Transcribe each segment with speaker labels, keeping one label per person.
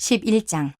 Speaker 1: 11장.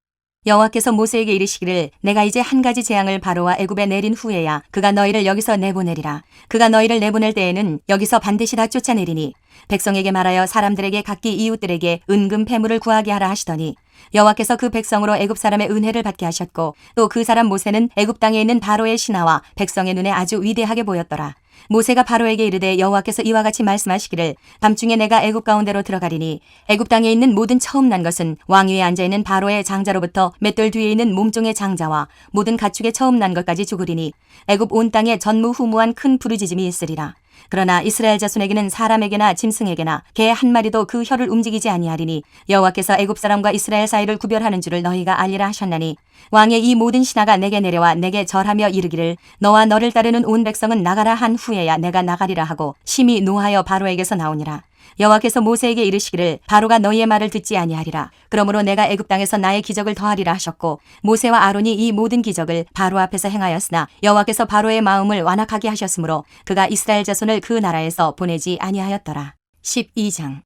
Speaker 1: 여호와께서 모세에게 이르시기를 내가 이제 한 가지 재앙을 바로와 애굽에 내린 후에야 그가 너희를 여기서 내보내리라. 그가 너희를 내보낼 때에는 여기서 반드시 다 쫓아내리니 백성에게 말하여 사람들에게 각기 이웃들에게 은금 패물을 구하게 하라 하시더니 여호와께서 그 백성으로 애굽 사람의 은혜를 받게 하셨고 또 그 사람 모세는 애굽 땅에 있는 바로의 신하와 백성의 눈에 아주 위대하게 보였더라. 모세가 바로에게 이르되 여호와께서 이와 같이 말씀하시기를 밤중에 내가 애굽 가운데로 들어가리니 애굽 땅에 있는 모든 처음 난 것은 왕 위에 앉아 있는 바로의 장자로부터 맷돌 뒤에 있는 몸종의 장자와 모든 가축의 처음 난 것까지 죽으리니 애굽 온 땅에 전무후무한 큰 부르짖음이 있으리라. 그러나 이스라엘 자손에게는 사람에게나 짐승에게나 개 한 마리도 그 혀를 움직이지 아니하리니 여호와께서 애굽 사람과 이스라엘 사이를 구별하는 줄을 너희가 알리라 하셨나니 왕의 이 모든 신하가 내게 내려와 내게 절하며 이르기를 너와 너를 따르는 온 백성은 나가라 한 후에야 내가 나가리라 하고 심히 노하여 바로에게서 나오니라. 여호와께서 모세에게 이르시기를 바로가 너희의 말을 듣지 아니하리라. 그러므로 내가 애굽 땅에서 나의 기적을 더하리라 하셨고 모세와 아론이 이 모든 기적을 바로 앞에서 행하였으나 여호와께서 바로의 마음을 완악하게 하셨으므로 그가 이스라엘 자손을 그 나라에서 보내지 아니하였더라. 12장.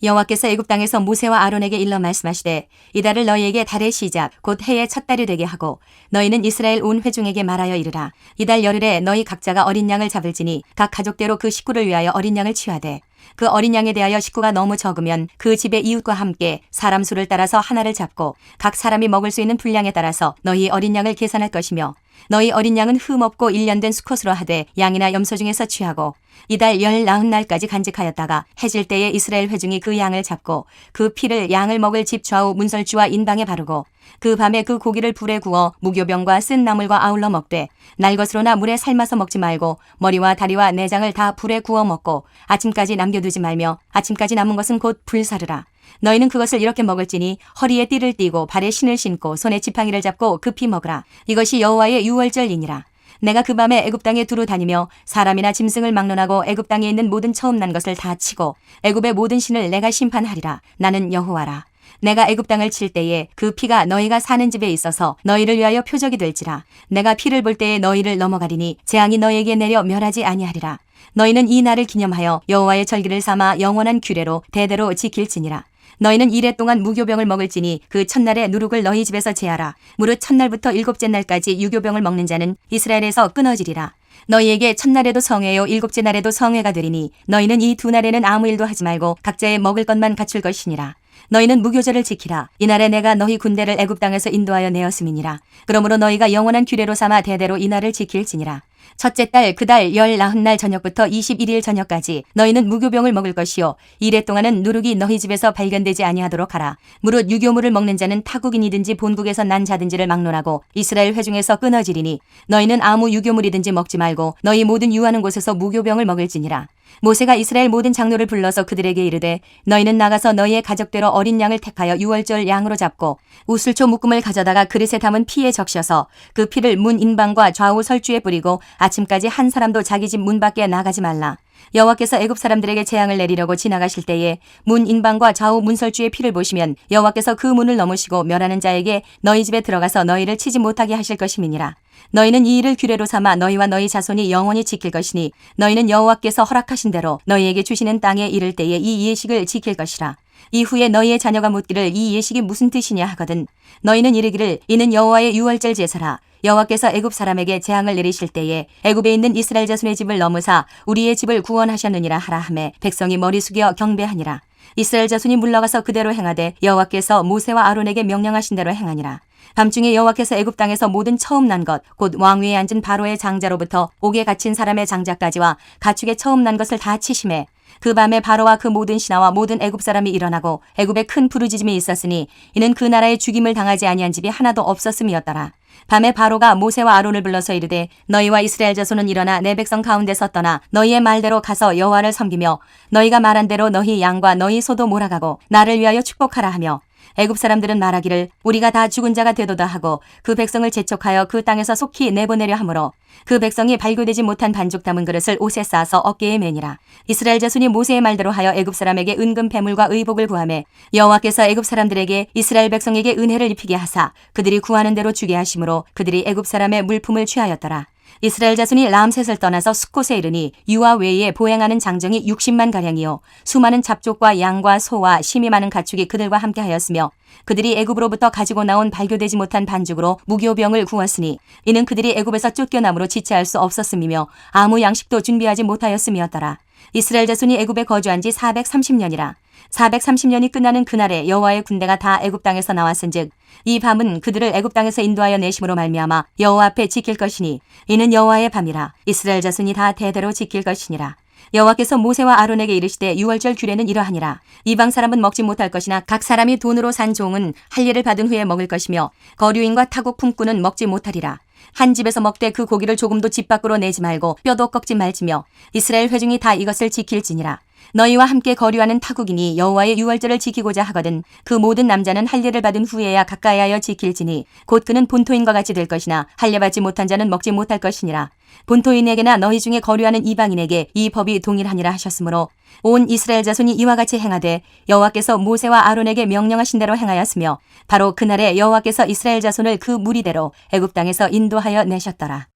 Speaker 1: 여호와께서 애굽 땅에서 모세와 아론에게 일러 말씀하시되 이달을 너희에게 달의 시작 곧 해의 첫 달이 되게 하고 너희는 이스라엘 온 회중에게 말하여 이르라. 이달 열흘에 너희 각자가 어린 양을 잡을지니 각 가족대로 그 식구를 위하여 어린 양을 취하되 그 어린 양에 대하여 식구가 너무 적으면 그 집의 이웃과 함께 사람 수를 따라서 하나를 잡고 각 사람이 먹을 수 있는 분량에 따라서 너희 어린 양을 계산할 것이며 너희 어린 양은 흠없고 일련된 수컷으로 하되 양이나 염소 중에서 취하고 이달 19날까지 간직하였다가 해질 때에 이스라엘 회중이 그 양을 잡고 그 피를 양을 먹을 집 좌우 문설주와 인방에 바르고 그 밤에 그 고기를 불에 구워 무교병과 쓴 나물과 아울러 먹되 날것으로나 물에 삶아서 먹지 말고 머리와 다리와 내장을 다 불에 구워 먹고 아침까지 남겨두지 말며 아침까지 남은 것은 곧 불사르라. 너희는 그것을 이렇게 먹을지니 허리에 띠를 띠고 발에 신을 신고 손에 지팡이를 잡고 급히 먹으라. 이것이 여호와의 유월절이니라. 내가 그 밤에 애굽 땅에 두루 다니며 사람이나 짐승을 막론하고 애굽 땅에 있는 모든 처음 난 것을 다 치고 애굽의 모든 신을 내가 심판하리라. 나는 여호와라. 내가 애굽 땅을 칠 때에 그 피가 너희가 사는 집에 있어서 너희를 위하여 표적이 될지라. 내가 피를 볼 때에 너희를 넘어가리니 재앙이 너희에게 내려 멸하지 아니하리라. 너희는 이 날을 기념하여 여호와의 절기를 삼아 영원한 규례로 대대로 지킬지니라. 너희는 이래 동안 무교병을 먹을지니 그 첫날에 누룩을 너희 집에서 제하라. 무릇 첫날부터 일곱째 날까지 유교병을 먹는 자는 이스라엘에서 끊어지리라. 너희에게 첫날에도 성회요 일곱째 날에도 성회가 되리니 너희는 이 두 날에는 아무 일도 하지 말고 각자의 먹을 것만 갖출 것이니라. 너희는 무교절을 지키라. 이날에 내가 너희 군대를 애굽 땅에서 인도하여 내었음이니라. 그러므로 너희가 영원한 규례로 삼아 대대로 이 날을 지킬지니라. 첫째 달 그 달 19날 저녁부터 21일 저녁까지 너희는 무교병을 먹을 것이요 이래 동안은 누룩이 너희 집에서 발견되지 아니하도록 하라. 무릇 유교물을 먹는 자는 타국인이든지 본국에서 난 자든지를 막론하고 이스라엘 회중에서 끊어지리니 너희는 아무 유교물이든지 먹지 말고 너희 모든 유하는 곳에서 무교병을 먹을지니라. 모세가 이스라엘 모든 장로를 불러서 그들에게 이르되 너희는 나가서 너희의 가족대로 어린 양을 택하여 유월절 양으로 잡고 우슬초 묶음을 가져다가 그릇에 담은 피에 적셔서 그 피를 문 인방과 좌우 설주에 뿌리고 아침까지 한 사람도 자기 집 문 밖에 나가지 말라. 여호와께서 애굽 사람들에게 재앙을 내리려고 지나가실 때에 문 인방과 좌우 문설주의 피를 보시면 여호와께서 그 문을 넘으시고 멸하는 자에게 너희 집에 들어가서 너희를 치지 못하게 하실 것임이니라. 너희는 이 일을 규례로 삼아 너희와 너희 자손이 영원히 지킬 것이니 너희는 여호와께서 허락하신 대로 너희에게 주시는 땅에 이를 때에 이 예식을 지킬 것이라. 이후에 너희의 자녀가 묻기를 이 예식이 무슨 뜻이냐 하거든 너희는 이르기를 이는 여호와의 유월절 제사라. 여호와께서 애굽 사람에게 재앙을 내리실 때에 애굽에 있는 이스라엘 자손의 집을 넘으사 우리의 집을 구원하셨느니라 하라 하매 백성이 머리 숙여 경배하니라. 이스라엘 자손이 물러가서 그대로 행하되 여호와께서 모세와 아론에게 명령하신 대로 행하니라. 밤중에 여호와께서 애굽 땅에서 모든 처음 난 것 곧 왕위에 앉은 바로의 장자로부터 옥에 갇힌 사람의 장자까지와 가축의 처음 난 것을 다 치심해 그 밤에 바로와 그 모든 신하와 모든 애굽 사람이 일어나고 애굽에 큰 부르짖음이 있었으니 이는 그 나라에 죽임을 당하지 아니한 집이 하나도 없었음이었더라. 밤에 바로가 모세와 아론을 불러서 이르되 너희와 이스라엘 자손은 일어나 내 백성 가운데서 떠나 너희의 말대로 가서 여호와를 섬기며 너희가 말한 대로 너희 양과 너희 소도 몰아가고 나를 위하여 축복하라 하며 애굽 사람들은 말하기를 우리가 다 죽은 자가 되도다 하고 그 백성을 재촉하여 그 땅에서 속히 내보내려 하므로 그 백성이 발교되지 못한 반죽 담은 그릇을 옷에 싸서 어깨에 매니라. 이스라엘 자손이 모세의 말대로 하여 애굽 사람에게 은금 패물과 의복을 구하매 여호와께서 애굽 사람들에게 이스라엘 백성에게 은혜를 입히게 하사 그들이 구하는 대로 주게 하심으로 그들이 애굽 사람의 물품을 취하였더라. 이스라엘 자손이 람셋을 떠나서 숫곳에 이르니 유아 외에 보행하는 장정이 60만 가량이요 수많은 잡족과 양과 소와 심이 많은 가축이 그들과 함께 하였으며 그들이 애굽으로부터 가지고 나온 발교되지 못한 반죽으로 무교병을 구웠으니 이는 그들이 애굽에서 쫓겨남으로 지체할 수 없었음이며 아무 양식도 준비하지 못하였음이었더라. 이스라엘 자손이 애굽에 거주한 지 430년이라. 430년이 끝나는 그날에 여호와의 군대가 다 애굽 땅에서 나왔은즉 이 밤은 그들을 애굽 땅에서 인도하여 내심으로 말미암아 여호와 앞에 지킬 것이니 이는 여호와의 밤이라. 이스라엘 자손이 다 대대로 지킬 것이니라. 여호와께서 모세와 아론에게 이르시되 유월절 규례는 이러하니라. 이방 사람은 먹지 못할 것이나 각 사람이 돈으로 산 종은 할례를 받은 후에 먹을 것이며 거류인과 타국 품꾼은 먹지 못하리라. 한 집에서 먹되 그 고기를 조금도 집 밖으로 내지 말고 뼈도 꺾지 말지며 이스라엘 회중이 다 이것을 지킬지니라. 너희와 함께 거류하는 타국인이 여호와의 유월절을 지키고자 하거든 그 모든 남자는 할례를 받은 후에야 가까이하여 지킬지니 곧 그는 본토인과 같이 될 것이나 할례 받지 못한 자는 먹지 못할 것이니라. 본토인에게나 너희 중에 거류하는 이방인에게 이 법이 동일하니라 하셨으므로 온 이스라엘 자손이 이와 같이 행하되 여호와께서 모세와 아론에게 명령하신 대로 행하였으며 바로 그날에 여호와께서 이스라엘 자손을 그 무리대로 애굽 땅에서 인도하여 내셨더라.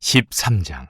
Speaker 2: 13장.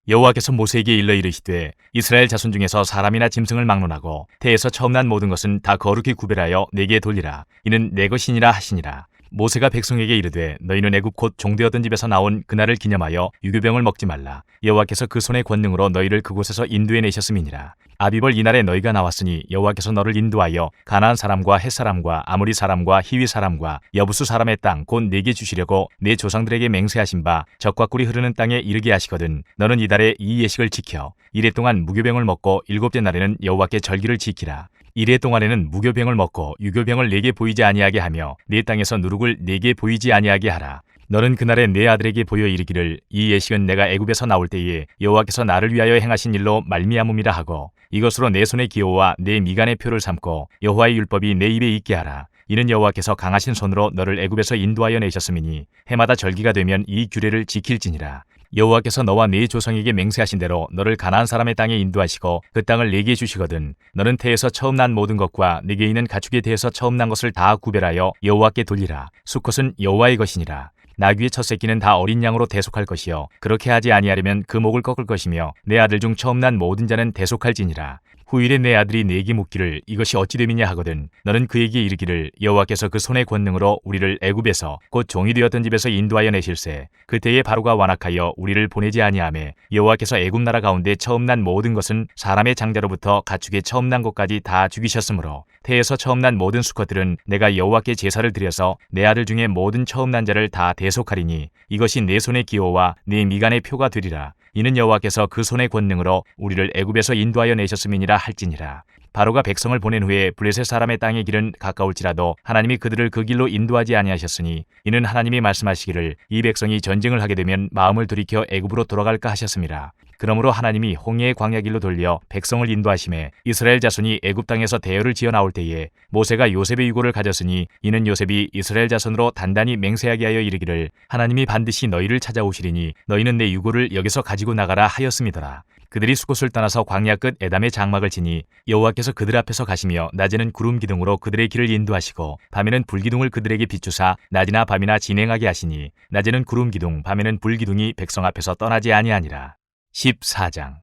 Speaker 2: 여호와께서 모세에게 일러 이르시되 이스라엘 자손 중에서 사람이나 짐승을 막론하고 태에서 처음 난 모든 것은 다 거룩히 구별하여 내게 돌리라. 이는 내 것이니라 하시니라. 모세가 백성에게 이르되 너희는 애굽 곧 종되었던 집에서 나온 그날을 기념하여 유교병을 먹지 말라. 여호와께서 그 손의 권능으로 너희를 그곳에서 인도해 내셨음이니라. 아비벌 이날에 너희가 나왔으니 여호와께서 너를 인도하여 가나안 사람과 헷 사람과 아모리 사람과 히위 사람과 여부수 사람의 땅 곧 내게 주시려고 내 조상들에게 맹세하신 바 젖과 꿀이 흐르는 땅에 이르게 하시거든 너는 이달에 이 예식을 지켜 이래 동안 무교병을 먹고 일곱째 날에는 여호와께 절기를 지키라. 이래 동안에는 무교병을 먹고 유교병을 내게 보이지 아니하게 하며 내 땅에서 누룩을 내게 보이지 아니하게 하라. 너는 그날에 내 아들에게 보여 이르기를 이 예식은 내가 애굽에서 나올 때에 여호와께서 나를 위하여 행하신 일로 말미암음이라 하고 이것으로 내 손의 기호와 내 미간의 표를 삼고 여호와의 율법이 내 입에 있게 하라. 이는 여호와께서 강하신 손으로 너를 애굽에서 인도하여 내셨음이니 해마다 절기가 되면 이 규례를 지킬지니라. 여호와께서 너와 네 조상에게 맹세하신 대로 너를 가나안 사람의 땅에 인도하시고 그 땅을 내게 주시거든 너는 태에서 처음 난 모든 것과 네게 있는 가축에 대해서 처음 난 것을 다 구별하여 여호와께 돌리라. 수컷은 여호와의 것이니라. 나귀의 첫 새끼는 다 어린 양으로 대속할 것이요 그렇게 하지 아니하려면 그 목을 꺾을 것이며 내 아들 중 처음 난 모든 자는 대속할지니라. 후일에 내 아들이 내게 묻기를 이것이 어찌 됨이냐 하거든 너는 그에게 이르기를 여호와께서 그 손의 권능으로 우리를 애굽에서 곧 종이 되었던 집에서 인도하여 내실세 그때에 바로가 완악하여 우리를 보내지 아니하매 여호와께서 애굽 나라 가운데 처음 난 모든 것은 사람의 장자로부터 가축의 처음 난 것까지 다 죽이셨으므로 태에서 처음 난 모든 수컷들은 내가 여호와께 제사를 드려서 내 아들 중에 모든 처음 난 자를 다 대속하리니 이것이 내 손의 기호와 내 미간의 표가 되리라. 이는 여호와께서 그 손의 권능으로 우리를 애굽에서 인도하여 내셨음이니라 할지니라. 바로가 백성을 보낸 후에 블레셋 사람의 땅의 길은 가까울지라도 하나님이 그들을 그 길로 인도하지 아니하셨으니 이는 하나님이 말씀하시기를 이 백성이 전쟁을 하게 되면 마음을 돌이켜 애굽으로 돌아갈까 하셨음이라. 그러므로 하나님이 홍해의 광야 길로 돌려 백성을 인도하심에 이스라엘 자손이 애굽 땅에서 대열을 지어 나올 때에 모세가 요셉의 유고를 가졌으니 이는 요셉이 이스라엘 자손으로 단단히 맹세하게 하여 이르기를 하나님이 반드시 너희를 찾아오시리니 너희는 내 유고를 여기서 가지고 나가라 하였음이더라. 그들이 수곳을 떠나서 광야 끝 에담의 장막을 치니 여호와께서 그들 앞에서 가시며 낮에는 구름 기둥으로 그들의 길을 인도하시고 밤에는 불 기둥을 그들에게 비추사 낮이나 밤이나 진행하게 하시니 낮에는 구름 기둥 밤에는 불 기둥이 백성 앞에서 떠나지 아니하니라. 14장.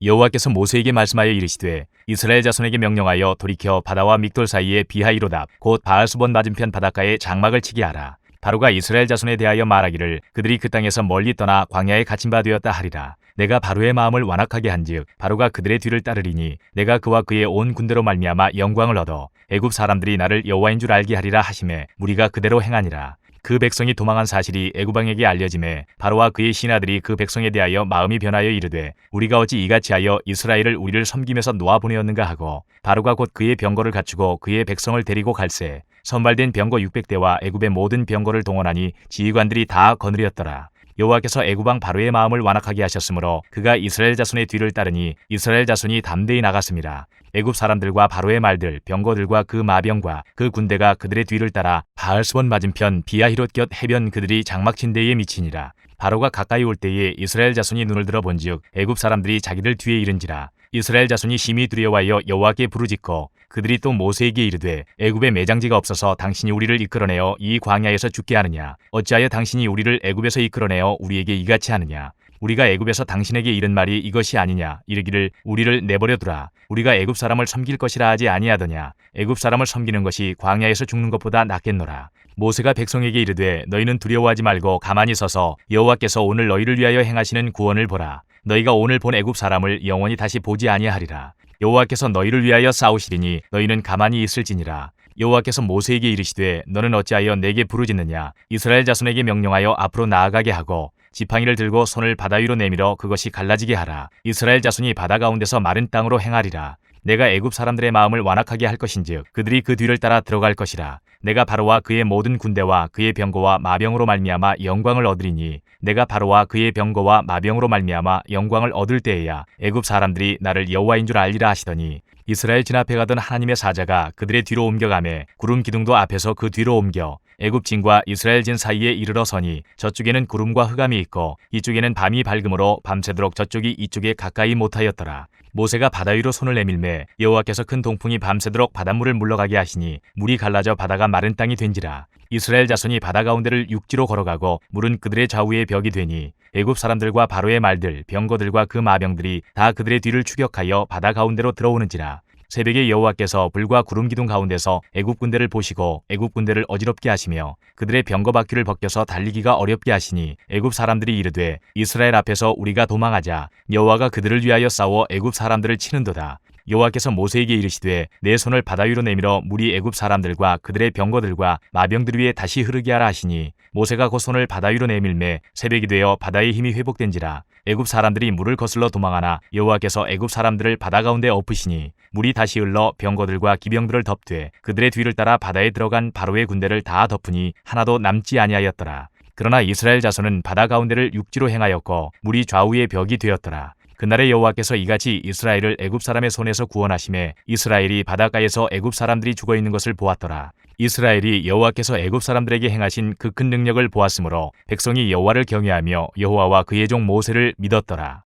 Speaker 2: 여호와께서 모세에게 말씀하여 이르시되 이스라엘 자손에게 명령하여 돌이켜 바다와 믹돌 사이에 비하이로답 곧 바알수본 맞은편 바닷가에 장막을 치게 하라. 바로가 이스라엘 자손에 대하여 말하기를 그들이 그 땅에서 멀리 떠나 광야에 갇힌 바 되었다 하리라. 내가 바로의 마음을 완악하게 한즉 바로가 그들의 뒤를 따르리니 내가 그와 그의 온 군대로 말미암아 영광을 얻어 애굽 사람들이 나를 여호와인 줄 알게 하리라 하시매 무리가 그대로 행하니라. 그 백성이 도망한 사실이 애굽 왕에게 알려지매 바로와 그의 신하들이 그 백성에 대하여 마음이 변하여 이르되 우리가 어찌 이같이 하여 이스라엘을 우리를 섬기면서 놓아보내었는가 하고 바로가 곧 그의 병거를 갖추고 그의 백성을 데리고 갈새 선발된 병거 600대와 애굽의 모든 병거를 동원하니 지휘관들이 다 거느렸더라. 여호와께서 애굽 왕 바로의 마음을 완악하게 하셨으므로 그가 이스라엘 자손의 뒤를 따르니 이스라엘 자손이 담대히 나갔습니다. 애굽 사람들과 바로의 말들, 병거들과 그 마병과 그 군대가 그들의 뒤를 따라 바알수본 맞은편 비하히롯 곁 해변 그들이 장막 친 데에 미치니라. 바로가 가까이 올 때에 이스라엘 자손이 눈을 들어 본즉 애굽 사람들이 자기들 뒤에 이른지라. 이스라엘 자손이 심히 두려워하여 여호와께 부르짖고 그들이 또 모세에게 이르되 애굽에 매장지가 없어서 당신이 우리를 이끌어내어 이 광야에서 죽게 하느냐 어찌하여 당신이 우리를 애굽에서 이끌어내어 우리에게 이같이 하느냐 우리가 애굽에서 당신에게 이른 말이 이것이 아니냐 이르기를 우리를 내버려 두라 우리가 애굽 사람을 섬길 것이라 하지 아니하더냐 애굽 사람을 섬기는 것이 광야에서 죽는 것보다 낫겠노라. 모세가 백성에게 이르되 너희는 두려워하지 말고 가만히 서서 여호와께서 오늘 너희를 위하여 행하시는 구원을 보라. 너희가 오늘 본 애굽 사람을 영원히 다시 보지 아니하리라. 여호와께서 너희를 위하여 싸우시리니 너희는 가만히 있을지니라. 여호와께서 모세에게 이르시되 너는 어찌하여 내게 부르짖느냐 이스라엘 자손에게 명령하여 앞으로 나아가게 하고 지팡이를 들고 손을 바다 위로 내밀어 그것이 갈라지게 하라. 이스라엘 자손이 바다 가운데서 마른 땅으로 행하리라. 내가 애굽 사람들의 마음을 완악하게 할 것인즉 그들이 그 뒤를 따라 들어갈 것이라. 내가 바로와 그의 모든 군대와 그의 병거와 마병으로 말미암아 영광을 얻으리니 내가 바로와 그의 병거와 마병으로 말미암아 영광을 얻을 때에야 애굽 사람들이 나를 여호와인 줄 알리라 하시더니 이스라엘 진 앞에 가던 하나님의 사자가 그들의 뒤로 옮겨가매 구름 기둥도 앞에서 그 뒤로 옮겨 애굽 진과 이스라엘 진 사이에 이르러 서니 저쪽에는 구름과 흑암이 있고 이쪽에는 밤이 밝음으로 밤새도록 저쪽이 이쪽에 가까이 못하였더라. 모세가 바다 위로 손을 내밀매 여호와께서 큰 동풍이 밤새도록 바닷물을 물러가게 하시니 물이 갈라져 바다가 마른 땅이 된지라. 이스라엘 자손이 바다 가운데를 육지로 걸어가고 물은 그들의 좌우에 벽이 되니 애굽 사람들과 바로의 말들 병거들과 그 마병들이 다 그들의 뒤를 추격하여 바다 가운데로 들어오는지라. 새벽에 여호와께서 불과 구름 기둥 가운데서 애굽 군대를 보시고 애굽 군대를 어지럽게 하시며 그들의 병거 바퀴를 벗겨서 달리기가 어렵게 하시니 애굽 사람들이 이르되 이스라엘 앞에서 우리가 도망하자 여호와가 그들을 위하여 싸워 애굽 사람들을 치는도다. 여호와께서 모세에게 이르시되 내 손을 바다 위로 내밀어 물이 애굽 사람들과 그들의 병거들과 마병들 위에 다시 흐르게 하라 하시니 모세가 그 손을 바다 위로 내밀매 새벽이 되어 바다의 힘이 회복된지라. 애굽 사람들이 물을 거슬러 도망하나 여호와께서 애굽 사람들을 바다 가운데 엎으시니 물이 다시 흘러 병거들과 기병들을 덮되 그들의 뒤를 따라 바다에 들어간 바로의 군대를 다 덮으니 하나도 남지 아니하였더라. 그러나 이스라엘 자손은 바다 가운데를 육지로 행하였고 물이 좌우의 벽이 되었더라. 그날에 여호와께서 이같이 이스라엘을 애굽 사람의 손에서 구원하심에 이스라엘이 바닷가에서 애굽 사람들이 죽어 있는 것을 보았더라. 이스라엘이 여호와께서 애굽 사람들에게 행하신 그 큰 능력을 보았으므로 백성이 여호와를 경외하며 여호와와 그의 종 모세를 믿었더라.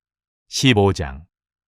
Speaker 2: 15장.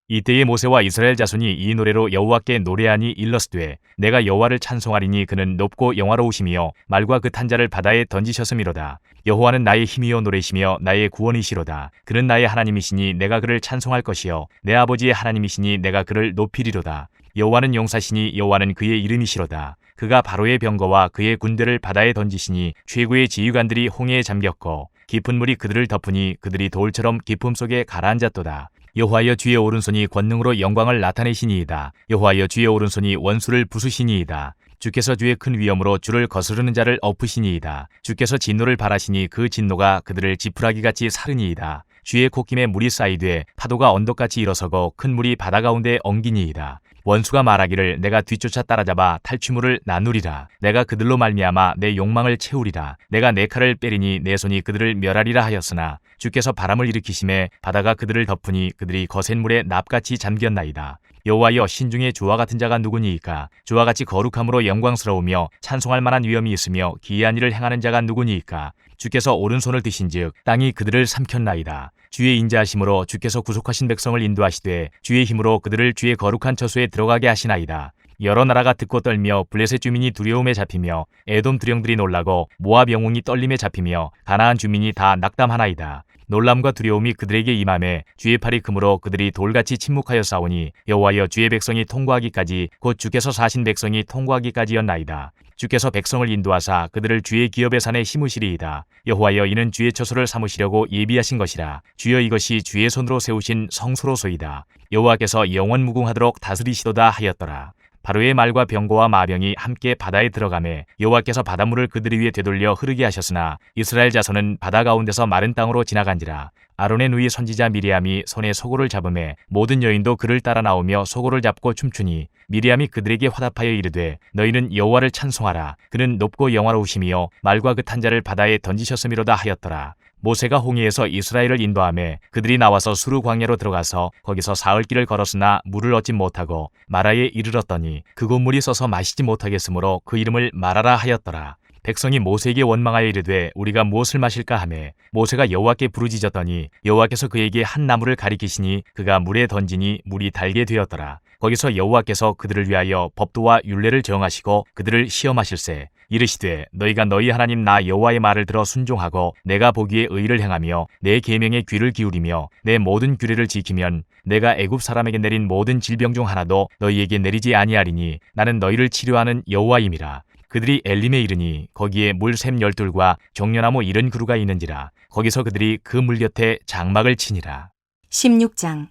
Speaker 2: 이때에 모세와 이스라엘 자손이 이 노래로 여호와께 노래하니 일렀으되 내가 여호와를 찬송하리니 그는 높고 영화로우시며 말과 그 탄자를 바다에 던지셨음이로다. 여호와는 나의 힘이요 노래시며 나의 구원이시로다. 그는 나의 하나님이시니 내가 그를 찬송할 것이요 내 아버지의 하나님이시니 내가 그를 높이리로다. 여호와는 용사시니 여호와는 그의 이름이시로다. 그가 바로의 병거와 그의 군대를 바다에 던지시니 최고의 지휘관들이 홍해에 잠겼고 깊은 물이 그들을 덮으니 그들이 돌처럼 깊음 속에 가라앉았도다. 여호와여 주의 오른손이 권능으로 영광을 나타내시니이다. 여호와여 주의 오른손이 원수를 부수시니이다. 주께서 주의 큰 위엄으로 주를 거스르는 자를 엎으시니이다. 주께서 진노를 발하시니 그 진노가 그들을 지푸라기같이 사르니이다. 주의 콧김에 물이 쌓이되 파도가 언덕같이 일어서고 큰 물이 바다 가운데 엉기니이다. 원수가 말하기를 내가 뒤쫓아 따라잡아 탈취물을 나누리라. 내가 그들로 말미암아 내 욕망을 채우리라. 내가 내 칼을 빼리니 내 손이 그들을 멸하리라 하였으나 주께서 바람을 일으키심에 바다가 그들을 덮으니 그들이 거센 물에 납같이 잠겼나이다. 여호와여 신중에 주와 같은 자가 누구니이까? 주와 같이 거룩함으로 영광스러우며 찬송할 만한 위엄이 있으며 기이한 일을 행하는 자가 누구니이까? 주께서 오른손을 드신즉 땅이 그들을 삼켰나이다. 주의 인자하심으로 주께서 구속하신 백성을 인도하시되 주의 힘으로 그들을 주의 거룩한 처소에 들어가게 하시나이다. 여러 나라가 듣고 떨며 블레셋 주민이 두려움에 잡히며 에돔 두령들이 놀라고 모압 영웅이 떨림에 잡히며 가나안 주민이 다 낙담하나이다. 놀람과 두려움이 그들에게 임하매 주의 팔이 금으로 그들이 돌같이 침묵하여 싸우니 여호와여 주의 백성이 통과하기까지 곧 주께서 사신 백성이 통과하기까지였나이다. 주께서 백성을 인도하사 그들을 주의 기업의 산에 심으시리이다. 여호와여 이는 주의 처소를 삼으시려고 예비하신 것이라. 주여 이것이 주의 손으로 세우신 성소로소이다. 여호와께서 영원무궁하도록 다스리시도다 하였더라. 바로의 말과 병거와 마병이 함께 바다에 들어가매 여호와께서 바닷물을 그들 위에 되돌려 흐르게 하셨으나 이스라엘 자손은 바다 가운데서 마른 땅으로 지나간지라. 아론의 누이 선지자 미리암이 손에 소고를 잡음에 모든 여인도 그를 따라 나오며 소고를 잡고 춤추니 미리암이 그들에게 화답하여 이르되 너희는 여호와를 찬송하라. 그는 높고 영화로우시며 말과 그 탄자를 바다에 던지셨음이로다 하였더라. 모세가 홍해에서 이스라엘을 인도하매 그들이 나와서 수르 광야로 들어가서 거기서 사흘 길을 걸었으나 물을 얻지 못하고 마라에 이르렀더니 그곳 물이 써서 마시지 못하겠으므로 그 이름을 마라라 하였더라. 백성이 모세에게 원망하여 이르되 우리가 무엇을 마실까 하매 모세가 여호와께 부르짖었더니 여호와께서 그에게 한 나무를 가리키시니 그가 물에 던지니 물이 달게 되었더라. 거기서 여호와께서 그들을 위하여 법도와 율례를 정하시고 그들을 시험하실세 이르시되 너희가 너희 하나님 나 여호와의 말을 들어 순종하고 내가 보기에 의를 행하며 내 계명에 귀를 기울이며 내 모든 규례를 지키면 내가 애굽 사람에게 내린 모든 질병 중 하나도 너희에게 내리지 아니하리니 나는 너희를 치료하는 여호와임이라. 그들이 엘림에 이르니 거기에 물샘 12과 종려나무 70그루가 있는지라. 거기서 그들이 그 물 곁에 장막을 치니라.
Speaker 1: 16장.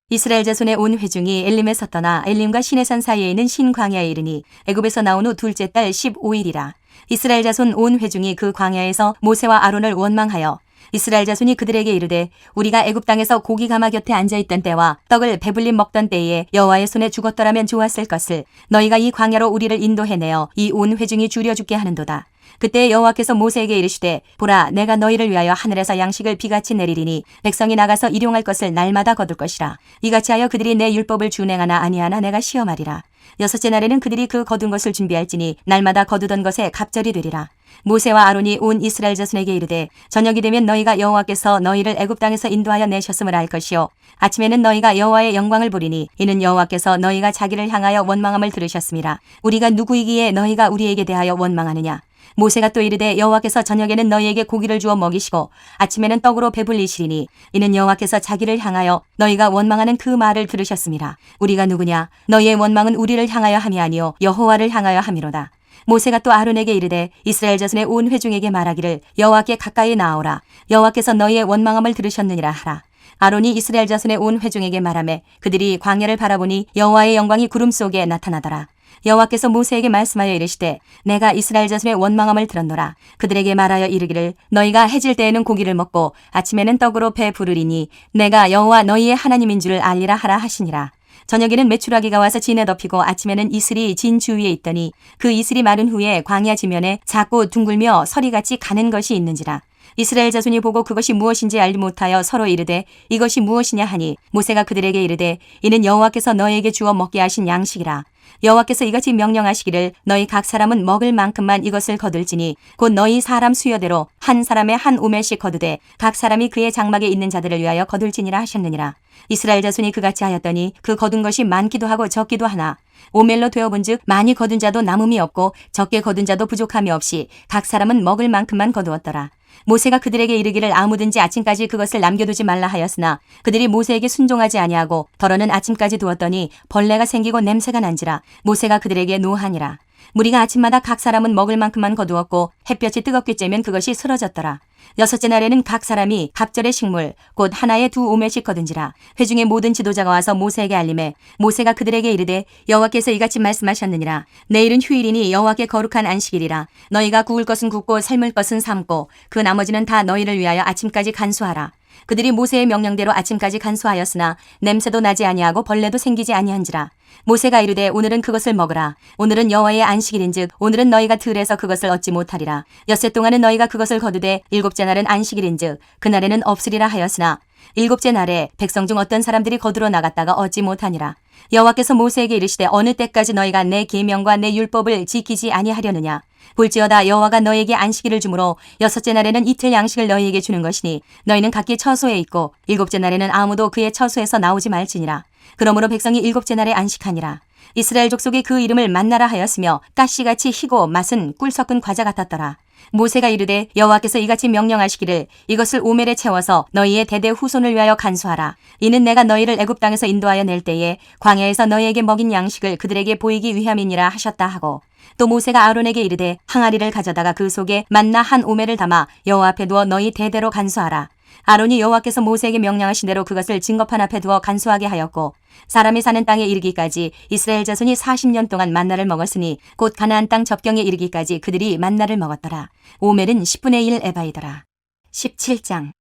Speaker 1: 이스라엘 자손의 온 회중이 엘림에서 떠나 엘림과 시내산 사이에 있는 신광야에 이르니 애굽에서 나온 후 둘째 달 15일이라. 이스라엘 자손 온 회중이 그 광야에서 모세와 아론을 원망하여 이스라엘 자손이 그들에게 이르되 우리가 애굽 땅에서 고기 가마 곁에 앉아있던 때와 떡을 배불리 먹던 때에 여호와의 손에 죽었더라면 좋았을 것을 너희가 이 광야로 우리를 인도해내어 이 온 회중이 줄여 죽게 하는도다. 그때 여호와께서 모세에게 이르시되 보라 내가 너희를 위하여 하늘에서 양식을 비같이 내리리니 백성이 나가서 일용할 것을 날마다 거둘 것이라. 이같이 하여 그들이 내 율법을 준행하나 아니하나 내가 시험하리라. 여섯째 날에는 그들이 그 거둔 것을 준비할지니 날마다 거두던 것에 갑절이 되리라. 모세와 아론이 온 이스라엘 자손에게 이르되 저녁이 되면 너희가 여호와께서 너희를 애굽 땅에서 인도하여 내셨음을 알 것이요 아침에는 너희가 여호와의 영광을 보리니 이는 여호와께서 너희가 자기를 향하여 원망함을 들으셨음이라. 우리가 누구이기에 너희가 우리에게 대하여 원망하느냐. 모세가 또 이르되 여호와께서 저녁에는 너희에게 고기를 주어 먹이시고 아침에는 떡으로 배불리시리니 이는 여호와께서 자기를 향하여 너희가 원망하는 그 말을 들으셨음이라. 우리가 누구냐. 너희의 원망은 우리를 향하여 함이 아니요 여호와를 향하여 함이로다. 모세가 또 아론에게 이르되 이스라엘 자손의 온 회중에게 말하기를 여호와께 가까이 나아오라. 여호와께서 너희의 원망함을 들으셨느니라 하라. 아론이 이스라엘 자손의 온 회중에게 말하매 그들이 광야를 바라보니 여호와의 영광이 구름 속에 나타나더라. 여호와께서 모세에게 말씀하여 이르시되 내가 이스라엘 자손의 원망함을 들었노라. 그들에게 말하여 이르기를 너희가 해질 때에는 고기를 먹고 아침에는 떡으로 배 부르리니 내가 여호와 너희의 하나님인 줄을 알리라 하라 하시니라. 저녁에는 메추라기가 와서 진에 덮이고 아침에는 이슬이 진 주위에 있더니 그 이슬이 마른 후에 광야 지면에 작고 둥글며 서리같이 가는 것이 있는지라. 이스라엘 자손이 보고 그것이 무엇인지 알지 못하여 서로 이르되 이것이 무엇이냐 하니 모세가 그들에게 이르되 이는 여호와께서 너희에게 주어 먹게 하신 양식이라. 여호와께서 이같이 명령하시기를 너희 각 사람은 먹을 만큼만 이것을 거둘지니 곧 너희 사람 수여대로 한 사람에 한 오멜씩 거두되 각 사람이 그의 장막에 있는 자들을 위하여 거둘지니라 하셨느니라. 이스라엘 자손이 그같이 하였더니 그 거둔 것이 많기도 하고 적기도 하나 오멜로 되어본즉 많이 거둔 자도 남음이 없고 적게 거둔 자도 부족함이 없이 각 사람은 먹을 만큼만 거두었더라. 모세가 그들에게 이르기를 아무든지 아침까지 그것을 남겨두지 말라 하였으나 그들이 모세에게 순종하지 아니하고 덜어는 아침까지 두었더니 벌레가 생기고 냄새가 난지라. 모세가 그들에게 노하니라. 무리가 아침마다 각 사람은 먹을 만큼만 거두었고 햇볕이 뜨겁게 쬐면 그것이 쓰러졌더라. 여섯째 날에는 각 사람이 갑절의 식물 곧 하나에 2오멜씩 거둔지라. 회중의 모든 지도자가 와서 모세에게 알림해 모세가 그들에게 이르되 여호와께서 이같이 말씀하셨느니라. 내일은 휴일이니 여호와께 거룩한 안식일이라. 너희가 구울 것은 굽고 삶을 것은 삶고 그 나머지는 다 너희를 위하여 아침까지 간수하라. 그들이 모세의 명령대로 아침까지 간수하였으나 냄새도 나지 아니하고 벌레도 생기지 아니한지라. 모세가 이르되 오늘은 그것을 먹으라. 오늘은 여호와의 안식일인즉 오늘은 너희가 들에서 그것을 얻지 못하리라. 엿새 동안은 너희가 그것을 거두되 일곱째 날은 안식일인즉 그날에는 없으리라 하였으나 일곱째 날에 백성 중 어떤 사람들이 거두러 나갔다가 얻지 못하니라. 여호와께서 모세에게 이르시되 어느 때까지 너희가 내 계명과 내 율법을 지키지 아니하려느냐. 볼지어다 여호와가 너희에게 안식일을 주므로 여섯째 날에는 이틀 양식을 너희에게 주는 것이니 너희는 각기 처소에 있고 일곱째 날에는 아무도 그의 처소에서 나오지 말지니라. 그러므로 백성이 일곱째 날에 안식하니라. 이스라엘 족속이 그 이름을 만나라 하였으며 가시같이 희고 맛은 꿀 섞은 과자 같았더라. 모세가 이르되 여호와께서 이같이 명령하시기를 이것을 오멜에 채워서 너희의 대대 후손을 위하여 간수하라. 이는 내가 너희를 애굽 땅에서 인도하여 낼 때에 광야에서 너희에게 먹인 양식을 그들에게 보이기 위함이니라 하셨다 하고 또 모세가 아론에게 이르되 항아리를 가져다가 그 속에 만나 한 오멜을 담아 여호와 앞에 두어 너희 대대로 간수하라. 아론이 여호와께서 모세에게 명령하신 대로 그것을 증거판 앞에 두어 간수하게 하였고 사람이 사는 땅에 이르기까지 이스라엘 자손이 40년 동안 만나를 먹었으니 곧 가나안 땅 접경에 이르기까지 그들이 만나를 먹었더라. 오멜은 10분의 1 에바이더라. 17장.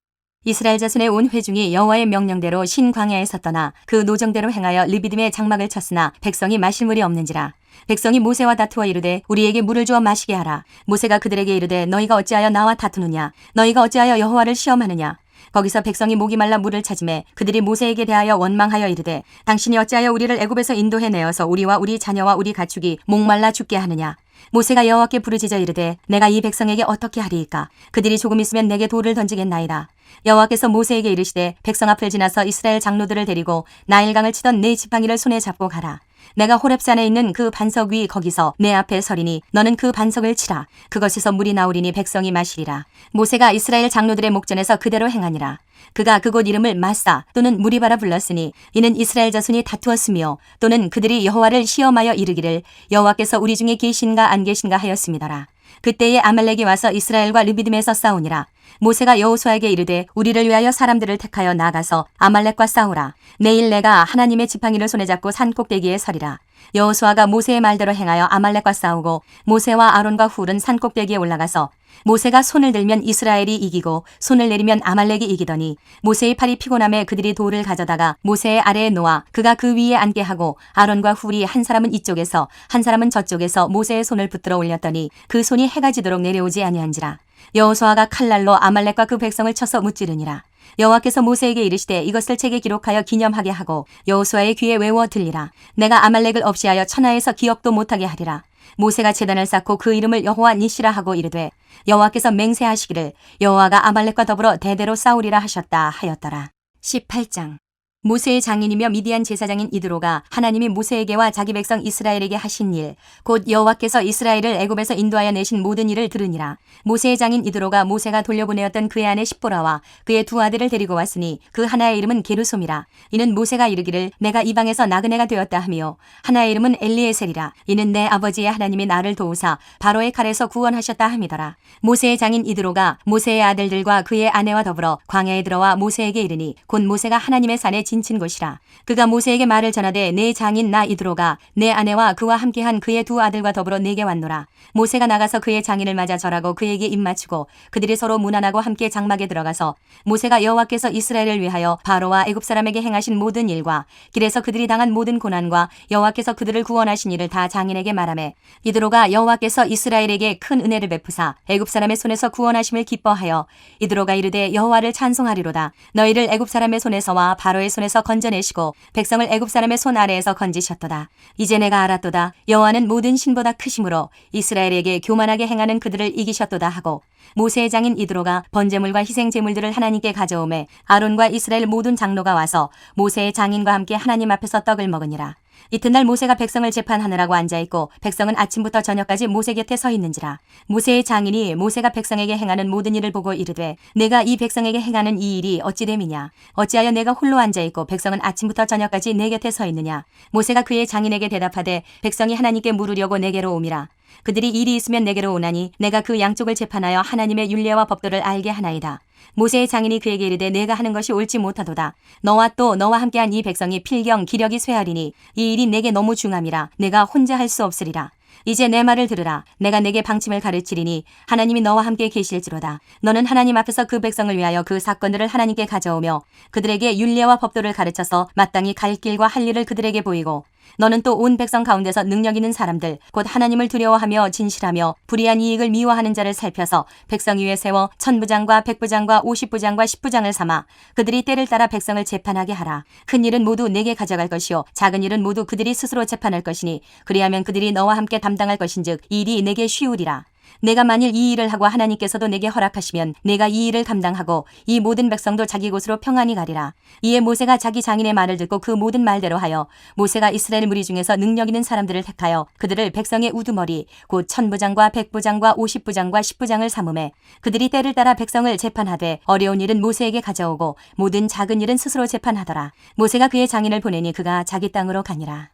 Speaker 1: 이스라엘 자손의 온 회중이 여호와의 명령대로 신광야에서 떠나 그 노정대로 행하여 르비딤에 장막을 쳤으나 백성이 마실 물이 없는지라. 백성이 모세와 다투어 이르되 우리에게 물을 주어 마시게 하라. 모세가 그들에게 이르되 너희가 어찌하여 나와 다투느냐. 너희가 어찌하여 여호와를 시험하느냐. 거기서 백성이 목이 말라 물을 찾으매 그들이 모세에게 대하여 원망하여 이르되 당신이 어찌하여 우리를 애굽에서 인도해 내어서 우리와 우리 자녀와 우리 가축이 목말라 죽게 하느냐. 모세가 여호와께 부르짖어 이르되 내가 이 백성에게 어떻게 하리이까. 그들이 조금 있으면 내게 돌을 던지겠나이다. 여호와께서 모세에게 이르시되 백성 앞을 지나서 이스라엘 장로들을 데리고 나일강을 치던 네 지팡이를 손에 잡고 가라. 내가 호렙산에 있는 그 반석 위 거기서 내 앞에 서리니 너는 그 반석을 치라. 그것에서 물이 나오리니 백성이 마시리라. 모세가 이스라엘 장로들의 목전에서 그대로 행하니라. 그가 그곳 이름을 마사 또는 무리바라 불렀으니 이는 이스라엘 자손이 다투었으며 또는 그들이 여호와를 시험하여 이르기를 여호와께서 우리 중에 계신가 안 계신가 하였음이더라. 그때에 아말렉이 와서 이스라엘과 르비딤에서 싸우니라. 모세가 여호수아에게 이르되 우리를 위하여 사람들을 택하여 나가서 아말렉과 싸우라. 내일 내가 하나님의 지팡이를 손에 잡고 산 꼭대기에 서리라. 여호수아가 모세의 말대로 행하여 아말렉과 싸우고 모세와 아론과 훌은 산 꼭대기에 올라가서 모세가 손을 들면 이스라엘이 이기고 손을 내리면 아말렉이 이기더니 모세의 팔이 피곤함에 그들이 돌을 가져다가 모세의 아래에 놓아 그가 그 위에 앉게 하고 아론과 훌이 한 사람은 이쪽에서 한 사람은 저쪽에서 모세의 손을 붙들어 올렸더니 그 손이 해가 지도록 내려오지 아니한지라. 여호수아가 칼날로 아말렉과 그 백성을 쳐서 무찌르니라. 여호와께서 모세에게 이르시되 이것을 책에 기록하여 기념하게 하고 여호수아의 귀에 외워 들리라. 내가 아말렉을 없이하여 천하에서 기억도 못하게 하리라. 모세가 제단을 쌓고 그 이름을 여호와 니시라 하고 이르되 여호와께서 맹세하시기를 여호와가 아말렉과 더불어 대대로 싸우리라 하셨다 하였더라. 18장. 모세의 장인이며 미디안 제사장인 이드로가 하나님이 모세에게와 자기 백성 이스라엘에게 하신 일, 곧 여호와께서 이스라엘을 애굽에서 인도하여 내신 모든 일을 들으니라. 모세의 장인 이드로가 모세가 돌려보내었던 그의 아내 십보라와 그의 두 아들을 데리고 왔으니 그 하나의 이름은 게르솜이라. 이는 모세가 이르기를 내가 이방에서 나그네가 되었다 하며 하나의 이름은 엘리에셀이라. 이는 내 아버지의 하나님이 나를 도우사 바로의 칼에서 구원하셨다 함이더라. 모세의 장인 이드로가 모세의 아들들과 그의 아내와 더불어 광야에 들어와 모세에게 이르니 곧 모세가 하나님의 산에 진친 곳이라. 그가 모세에게 말을 전하되 내 장인 나 이드로가 내 아내와 그와 함께한 그의 두 아들과 더불어 내게 왔노라. 모세가 나가서 그의 장인을 맞아 절하고 그에게 입맞추고 그들이 서로 문안하고 함께 장막에 들어가서 모세가 여호와께서 이스라엘을 위하여 바로와 애굽 사람에게 행하신 모든 일과 길에서 그들이 당한 모든 고난과 여호와께서 그들을 구원하신 일을 다 장인에게 말하매 이드로가 여호와께서 이스라엘에게 큰 은혜를 베푸사 애굽 사람의 손에서 구원하심을 기뻐하여 이드로가 이르되 여호와를 찬송하리로다. 너희를 애굽 사람의 손에서와 바로의 손에서 건져내시고 백성을 애굽 사람의 손 아래에서 건지셨도다. 이제 내가 알았도다. 여호와는 모든 신보다 크심으로 이스라엘에게 교만하게 행하는 그들을 이기셨도다 하고 모세의 장인 이드로가 번제물과 희생 제물들을 하나님께 가져오매 아론과 이스라엘 모든 장로가 와서 모세의 장인과 함께 하나님 앞에서 떡을 먹으니라. 이튿날 모세가 백성을 재판하느라고 앉아있고 백성은 아침부터 저녁까지 모세 곁에 서 있는지라. 모세의 장인이 모세가 백성에게 행하는 모든 일을 보고 이르되 내가 이 백성에게 행하는 이 일이 어찌 됨이냐. 어찌하여 내가 홀로 앉아있고 백성은 아침부터 저녁까지 내 곁에 서 있느냐. 모세가 그의 장인에게 대답하되 백성이 하나님께 물으려고 내게로 옴이라. 그들이 일이 있으면 내게로 오나니 내가 그 양쪽을 재판하여 하나님의 율례와 법도를 알게 하나이다. 모세의 장인이 그에게 이르되 내가 하는 것이 옳지 못하도다. 너와 또 너와 함께한 이 백성이 필경 기력이 쇠하리니 이 일이 내게 너무 중함이라. 내가 혼자 할 수 없으리라. 이제 내 말을 들으라. 내가 내게 방침을 가르치리니 하나님이 너와 함께 계실지로다. 너는 하나님 앞에서 그 백성을 위하여 그 사건들을 하나님께 가져오며 그들에게 율례와 법도를 가르쳐서 마땅히 갈 길과 할 일을 그들에게 보이고 너는 또 온 백성 가운데서 능력 있는 사람들 곧 하나님을 두려워하며 진실하며 불의한 이익을 미워하는 자를 살펴서 백성 위에 세워 천부장과 백부장과 50부장과 10부장을 삼아 그들이 때를 따라 백성을 재판하게 하라. 큰 일은 모두 내게 가져갈 것이요 작은 일은 모두 그들이 스스로 재판할 것이니 그리하면 그들이 너와 함께 담당할 것인즉 이 일이 내게 쉬우리라. 내가 만일 이 일을 하고 하나님께서도 내게 허락하시면 내가 이 일을 감당하고 이 모든 백성도 자기 곳으로 평안히 가리라. 이에 모세가 자기 장인의 말을 듣고 그 모든 말대로 하여 모세가 이스라엘 무리 중에서 능력 있는 사람들을 택하여 그들을 백성의 우두머리 곧 천부장과 백부장과 50부장과 10부장을 삼음해 그들이 때를 따라 백성을 재판하되 어려운 일은 모세에게 가져오고 모든 작은 일은 스스로 재판하더라. 모세가 그의 장인을 보내니 그가 자기 땅으로 가니라.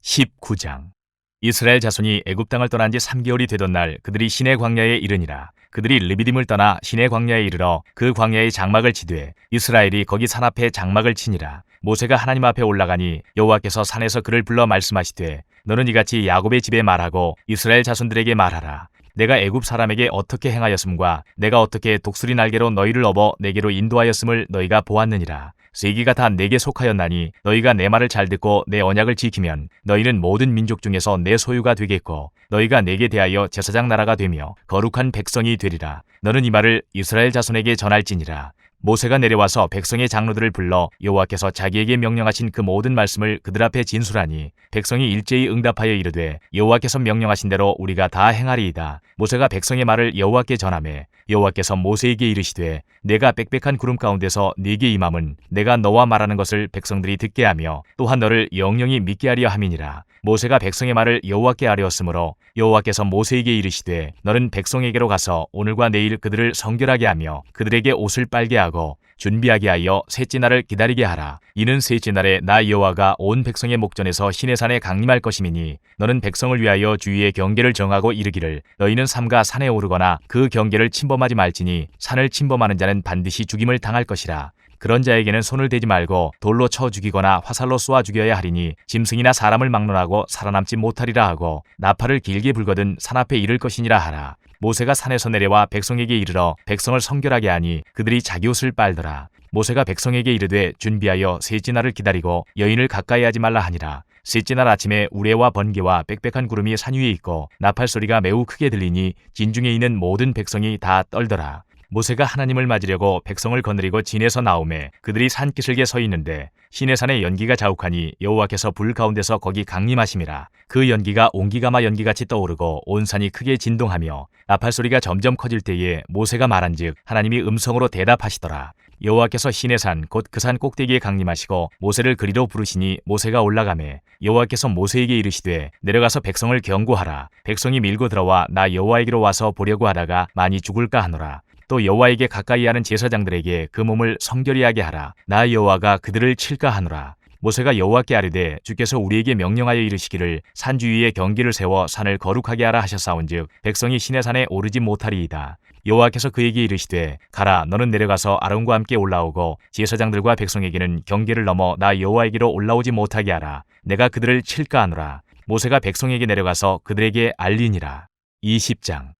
Speaker 2: 19장. 이스라엘 자손이 애굽 땅을 떠난 지 3개월이 되던 날 그들이 시내 광야에 이르니라. 그들이 르비딤을 떠나 시내 광야에 이르러 그 광야에 장막을 치되 이스라엘이 거기 산 앞에 장막을 치니라. 모세가 하나님 앞에 올라가니 여호와께서 산에서 그를 불러 말씀하시되 너는 이같이 야곱의 집에 말하고 이스라엘 자손들에게 말하라. 내가 애굽 사람에게 어떻게 행하였음과 내가 어떻게 독수리 날개로 너희를 업어 내게로 인도하였음을 너희가 보았느니라. 세계가 다 내게 속하였나니 너희가 내 말을 잘 듣고 내 언약을 지키면 너희는 모든 민족 중에서 내 소유가 되겠고 너희가 내게 대하여 제사장 나라가 되며 거룩한 백성이 되리라. 너는 이 말을 이스라엘 자손에게 전할지니라. 모세가 내려와서 백성의 장로들을 불러 여호와께서 자기에게 명령하신 그 모든 말씀을 그들 앞에 진술하니 백성이 일제히 응답하여 이르되 여호와께서 명령하신 대로 우리가 다 행하리이다. 모세가 백성의 말을 여호와께 전하매 여호와께서 모세에게 이르시되 내가 빽빽한 구름 가운데서 네게 임함은 내가 너와 말하는 것을 백성들이 듣게 하며 또한 너를 영영히 믿게 하려 함이니라. 모세가 백성의 말을 여호와께 아뢰었으므로 여호와께서 모세에게 이르시되 너는 백성에게로 가서 오늘과 내일 그들을 성결하게 하며 그들에게 옷을 빨게 하고 준비하게 하여 셋째 날을 기다리게 하라. 이는 셋째 날에 나 여호와가 온 백성의 목전에서 시내산에 강림할 것임이니 너는 백성을 위하여 주위의 경계를 정하고 이르기를 너희는 삼가 산에 오르거나 그 경계를 침범하지 말지니 산을 침범하는 자는 반드시 죽임을 당할 것이라. 그런 자에게는 손을 대지 말고 돌로 쳐 죽이거나 화살로 쏘아 죽여야 하리니 짐승이나 사람을 막론하고 살아남지 못하리라 하고 나팔을 길게 불거든 산 앞에 이를 것이니라 하라. 모세가 산에서 내려와 백성에게 이르러 백성을 성결하게 하니 그들이 자기 옷을 빨더라. 모세가 백성에게 이르되 준비하여 셋째 날을 기다리고 여인을 가까이 하지 말라 하니라. 셋째 날 아침에 우레와 번개와 빽빽한 구름이 산 위에 있고 나팔 소리가 매우 크게 들리니 진중에 있는 모든 백성이 다 떨더라. 모세가 하나님을 맞으려고 백성을 거느리고 진에서 나오매 그들이 산기슭에 서 있는데 시내산에 연기가 자욱하니 여호와께서 불 가운데서 거기 강림하심이라. 그 연기가 옹기가마 연기같이 떠오르고 온 산이 크게 진동하며 나팔 소리가 점점 커질 때에 모세가 말한즉 하나님이 음성으로 대답하시더라. 여호와께서 시내산 곧 그 산 꼭대기에 강림하시고 모세를 그리로 부르시니 모세가 올라가매 여호와께서 모세에게 이르시되 내려가서 백성을 경고하라. 백성이 밀고 들어와 나 여호와에게로 와서 보려고 하다가 많이 죽을까 하노라. 또 여호와에게 가까이 하는 제사장들에게 그 몸을 성결히 하게 하라. 나 여호와가 그들을 칠까 하노라. 모세가 여호와께 아뢰되 주께서 우리에게 명령하여 이르시기를 산 주위에 경계를 세워 산을 거룩하게 하라 하셨사온즉 백성이 시내산에 오르지 못하리이다. 여호와께서 그에게 이르시되 가라 너는 내려가서 아론과 함께 올라오고 제사장들과 백성에게는 경계를 넘어 나 여호와에게로 올라오지 못하게 하라. 내가 그들을 칠까 하노라. 모세가 백성에게 내려가서 그들에게 알리니라. 20장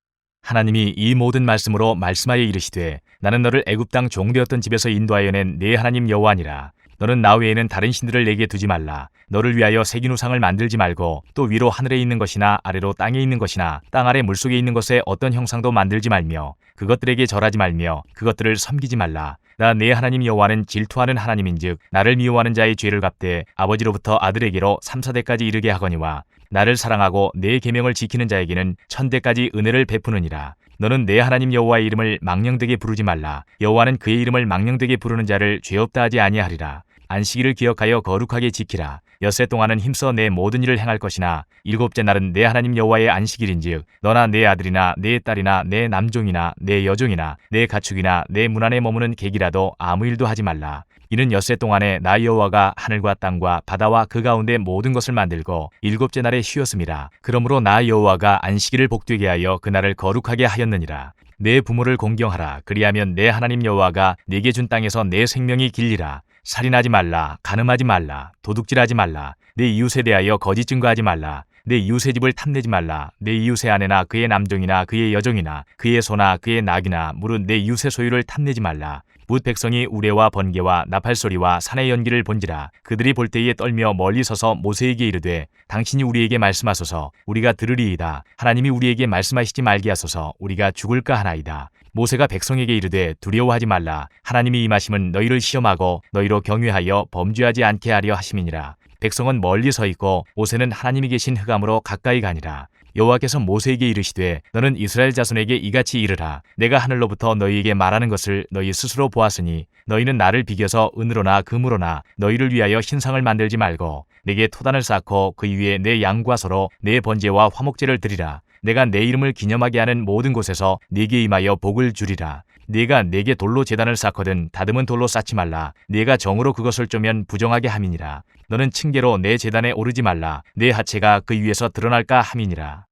Speaker 2: 하나님이 이 모든 말씀으로 말씀하여 이르시되 나는 너를 애굽 땅 종되었던 집에서 인도하여 낸 네 하나님 여호와니라. 너는 나 외에는 다른 신들을 내게 두지 말라. 너를 위하여 새긴 우상을 만들지 말고 또 위로 하늘에 있는 것이나 아래로 땅에 있는 것이나 땅 아래 물속에 있는 것에 어떤 형상도 만들지 말며 그것들에게 절하지 말며 그것들을 섬기지 말라. 나 네 하나님 여호와는 질투하는 하나님인즉 나를 미워하는 자의 죄를 갚되 아버지로부터 아들에게로 3~4대까지 이르게 하거니와 나를 사랑하고 내 계명을 지키는 자에게는 1000대까지 은혜를 베푸느니라. 너는 내 하나님 여호와의 이름을 망령되게 부르지 말라. 여호와는 그의 이름을 망령되게 부르는 자를 죄 없다 하지 아니하리라. 안식일을 기억하여 거룩하게 지키라. 엿새 동안은 힘써 내 모든 일을 행할 것이나 일곱째 날은 내 하나님 여호와의 안식일인즉 너나 내 아들이나 내 딸이나 내 남종이나 내 여종이나 내 가축이나 내 문 안에 머무는 객이라도 아무 일도 하지 말라. 이는 엿새 동안에 나 여호와가 하늘과 땅과 바다와 그 가운데 모든 것을 만들고 일곱째 날에 쉬었음이라. 그러므로 나 여호와가 안식일을 복되게 하여 그날을 거룩하게 하였느니라. 내 부모를 공경하라. 그리하면 내 하나님 여호와가 네게 준 땅에서 내 생명이 길리라. 살인하지 말라. 간음하지 말라. 도둑질하지 말라. 내 이웃에 대하여 거짓 증거하지 말라. 내 이웃의 집을 탐내지 말라. 내 이웃의 아내나 그의 남종이나 그의 여종이나 그의 소나 그의 낙이나 무릇 내 이웃의 소유를 탐내지 말라. 뭇 백성이 우레와 번개와 나팔소리와 산의 연기를 본지라. 그들이 볼 때에 떨며 멀리 서서 모세에게 이르되 당신이 우리에게 말씀하소서 우리가 들으리이다. 하나님이 우리에게 말씀하시지 말게 하소서 우리가 죽을까 하나이다. 모세가 백성에게 이르되 두려워하지 말라. 하나님이 임하심은 너희를 시험하고 너희로 경외하여 범죄하지 않게 하려 하심이니라. 백성은 멀리 서 있고 모세는 하나님이 계신 흑암으로 가까이 가니라. 여호와께서 모세에게 이르시되 너는 이스라엘 자손에게 이같이 이르라. 내가 하늘로부터 너희에게 말하는 것을 너희 스스로 보았으니 너희는 나를 비겨서 은으로나 금으로나 너희를 위하여 신상을 만들지 말고 내게 토단을 쌓고 그 위에 내 양과 소로 내 번제와 화목제를 드리라. 내가 내 이름을 기념하게 하는 모든 곳에서 네게 임하여 복을 주리라. 네가 내게 돌로 제단을 쌓거든 다듬은 돌로 쌓지 말라. 네가 정으로 그것을 쪼면 부정하게 함이니라. 너는 층계로 내 제단에 오르지 말라. 내 하체가 그 위에서 드러날까 함이니라.